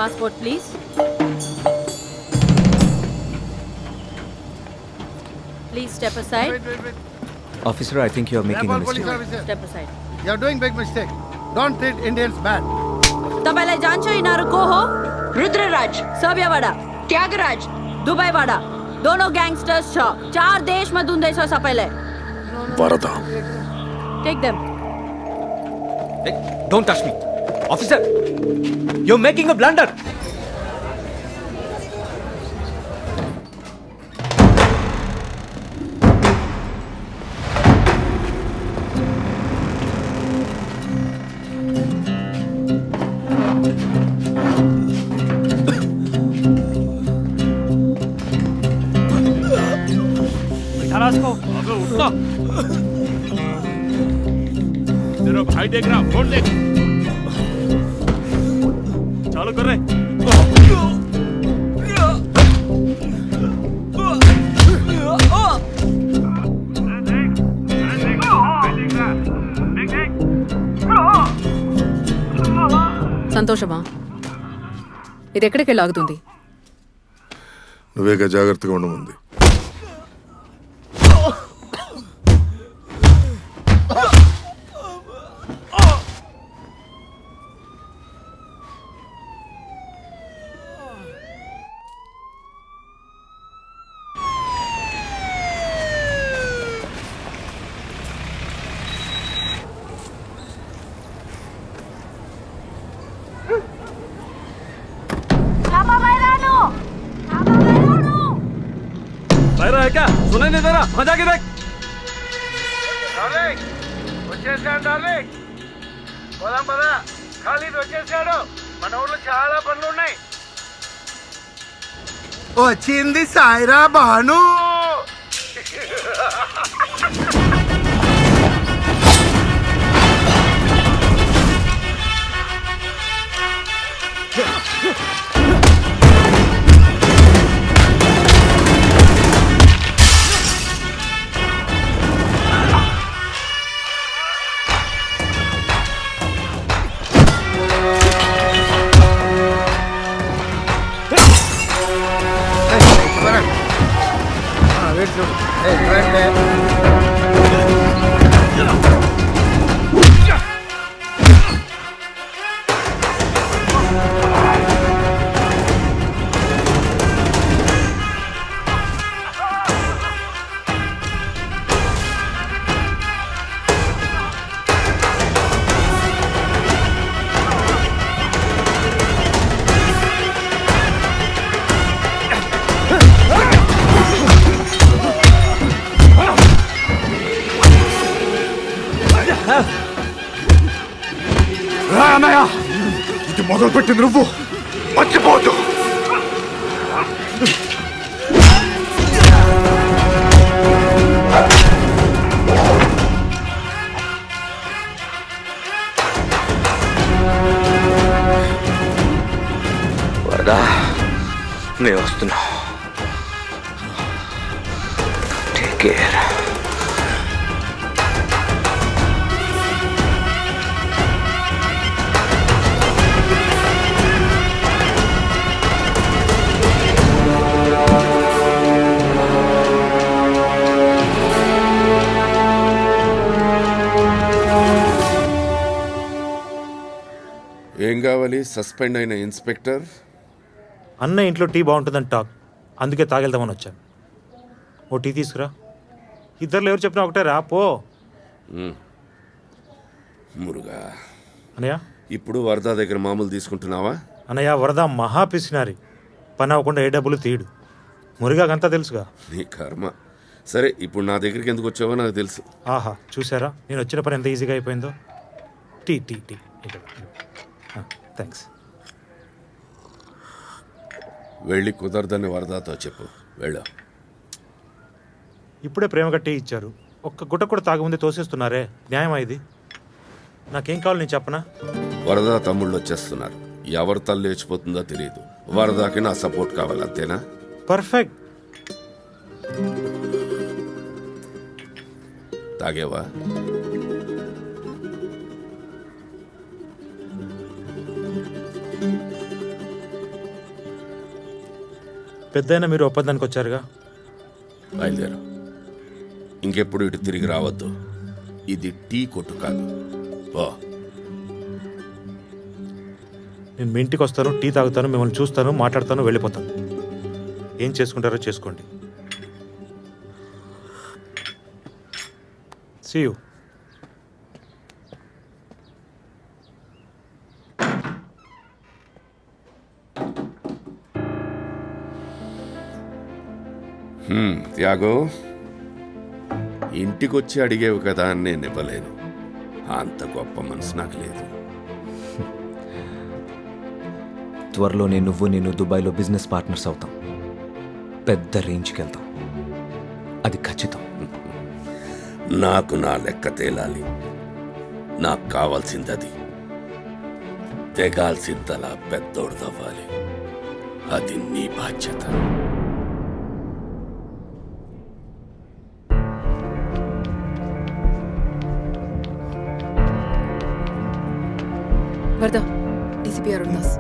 Passport, please. Please step aside. Wait. Officer, I think you're making a Nepal police mistake. officer. Step aside. You're doing big mistake. Don't treat Indians bad. तपाईँलाई जान्छ यिनीहरू को हो? रुद्रराज, सभ्यवाडा, त्यागराज, दुबईवाडा, दोनों gangsters छ। 4 देशमा दुन्दैछ सबैले। वरदा, Take them. Hey, don't touch me. Officer, you're making a blunder. अबे उठना। तेरा भाई देख रहा, फोन देख। चालू कर रहे। సంతోషమా? ఇది ఎక్కడికి లాగుతుంది? నువ్వేగా జాగ్రత్తగా ఉండమంది. है क्या? सुनाई नहीं दे रहा? वहां जाके देख। డార్లింగ్ వచ్చేసాడు డార్లింగ్. పోదాం పదా. ఖాళీద్ వచ్చేసాడు. మన ఊర్లో చాలా పనులు ఉన్నాయి. వచ్చింది సాయిరా బాను. అన్నయ్య, ఇది మొదలుపెట్టింది నువ్వు, మర్చిపోతు. వరదా, నేను వస్తున్నా. Take care. ఏం కావాలి? సస్పెండ్ అయిన ఇన్స్పెక్టర్. అన్న ఇంట్లో టీ బాగుంటుందని టాక్, అందుకే తాగెళ్దామని వచ్చాను. ఓ టీ తీసుకురా. ఇద్దరు ఎవరు చెప్పినా ఒకటే రా పో. మురుగా, అనయ్య ఇప్పుడు వరదా దగ్గర మామూలు తీసుకుంటున్నావా? అనయ్య, వరద మహా పిసినారి, పని అవ్వకుండా ఏ డబ్బులు తీయడు. మురిగాకంతా తెలుసుగా. నీ కర్మ. సరే, ఇప్పుడు నా దగ్గరికి ఎందుకు వచ్చావో నాకు తెలుసు. ఆహా, చూసారా నేను వచ్చిన పని ఎంత ఈజీగా అయిపోయిందో. Tea tea tea thanks. వెళ్ళి కుదరదని వరదాతో చెప్పు. వెళ్ళా. ఇప్పుడే ప్రేమ కట్టి ఇచ్చారు, ఒక్క గుట్ట కూడా తాగముందే తోసేస్తున్నారే, న్యాయమా ఇది? నాకేం కావాలి నేను చెప్పనా? వరదా తమ్ముళ్ళు వచ్చేస్తున్నారు. ఎవరు తల్లి లేచిపోతుందో తెలియదు. వరదాకి నా సపోర్ట్ కావాలి, అంతేనా? పర్ఫెక్ట్. తాగేవా? పెద్దయినా మీరు ఒప్పందానికి వచ్చారుగా. బయలుదేరు. ఇంకెప్పుడు ఇటు తిరిగి రావద్దు. ఇది టీ కొట్టు కాదు. ఓ నేను మీ ఇంటికి వస్తాను, టీ తాగుతాను, మిమ్మల్ని చూస్తాను, మాట్లాడతాను, వెళ్ళిపోతాను. ఏం చేసుకుంటారో చేసుకోండి. See you. త్యాగో, ఇంటికొచ్చి అడిగేవు కదా అని నేను ఇవ్వలేను. అంత గొప్ప మనసు నాకు లేదు. త్వరలోనే నువ్వు నేను దుబాయ్లో బిజినెస్ పార్ట్నర్స్ అవుతాం. పెద్ద రేంజ్కి వెళ్తాం, అది ఖచ్చితం. నాకు నా లెక్క తేలాలి. నాకు కావాల్సింది అది. తెగాల్సిందలా పెద్దోడుదవ్వాలి. అది నీ బాధ్యత. వరద, డీసీపీ అరుణ్ దాస్.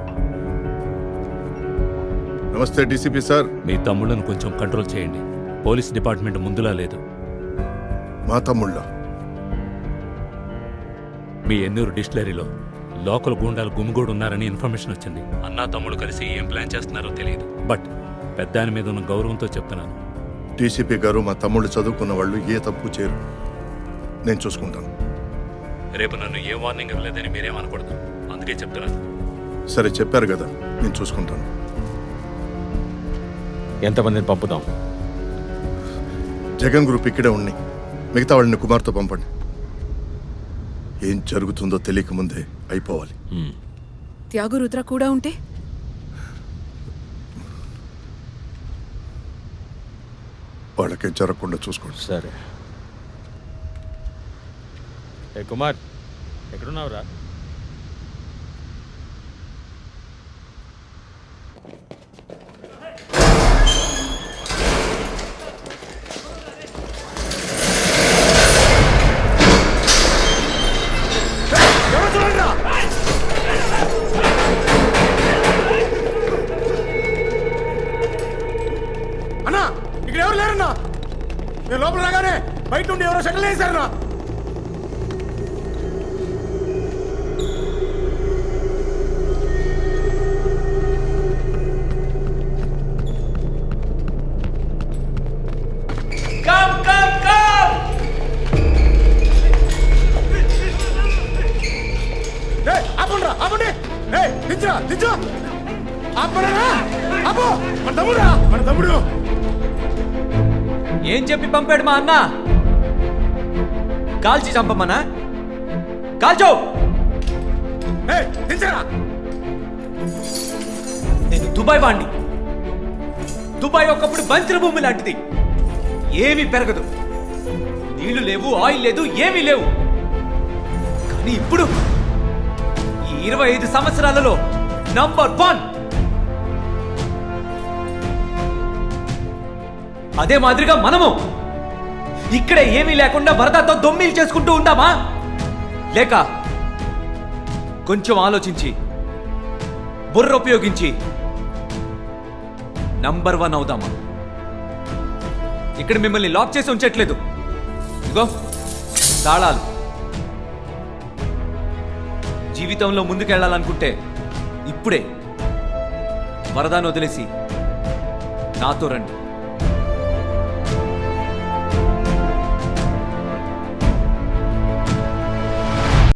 నమస్తే డీసీపీ సార్. మీ తమ్ముళ్ళను కొంచెం కంట్రోల్ చేయండి. పోలీస్ డిపార్ట్మెంట్ ముందులా లేదు. మా తమ్ముళ్ళ మీ ఎన్నూరు డిస్టిలరీలో లోకల్ గూండాలు గుమిగూడు ఉన్నారని ఇన్ఫర్మేషన్ వచ్చింది. అన్నా తమ్ముడు కలిసి ఏం ప్లాన్ చేస్తున్నారో తెలియదు. బట్ పెద్ద ఆయన మీద ఉన్న గౌరవంతో చెప్తున్నాను. డీసీపీ గారు, మా తమ్ముళ్ళు చదువుకున్న వాళ్ళు ఏ తప్పు చేయరు. నేను చూసుకుంటాను. రేపు నన్ను ఏ వార్నింగ్ ఇవ్వలేదని మీరేమనకూడదు. అందుకే చెప్తున్నాను. సరే, చెప్పారు కదా, నేను చూసుకుంటాను. ఎంతమందిని పంపుదాం? జగన్ గ్రూప్ ఇక్కడే ఉన్నాయి. మిగతా వాళ్ళని కుమార్తో పంపండి. ఏం జరుగుతుందో తెలియక ముందే అయిపోవాలి. త్యాగు రుద్ర కూడా ఉంటే వాళ్ళకే జరగకుండా చూసుకోండి. సరే. ఏ కుమార్, ఎక్కడున్నావురా? అన్నా, ఇక్కడ ఎవరు లేరన్నా. నేను లోపల రాగానే బయట నుండి ఎవరో షటిల్ వేశారన్నా. ఆపండ్రా, ఆపండి. దించరా, దించు. ఆపరా, ఆపు. మన తమ్ముడా, మన తమ్ముడు. ఏం చెప్పి పంపాడు మా అన్న? కాల్చి చంపమ్మనా? కాల్చో. దించరా. నేను దుబాయ్ వాణ్ణి. దుబాయ్ ఒకప్పుడు బంచర భూమి లాంటిది. ఏమీ పెరగదు, నీళ్లు లేవు, ఆయిల్ లేదు, ఏమీ లేవు. కానీ ఇప్పుడు ఈ 25 సంవత్సరాలలో నంబర్ 1. అదే మాదిరిగా మనము ఇక్కడే ఏమీ లేకుండా వరదతో దొమ్మిలు చేసుకుంటూ ఉందామా? లేక కొంచెం ఆలోచించి బుర్ర ఉపయోగించి నంబర్ 1 అవుదామా? ఇక్కడ మిమ్మల్ని లాక్ చేసి ఉంచట్లేదు. ఇగో తాళాలు. జీవితంలో ముందుకెళ్లాలనుకుంటే ఇప్పుడే వరదాన్ని వదిలేసి నాతో రండి.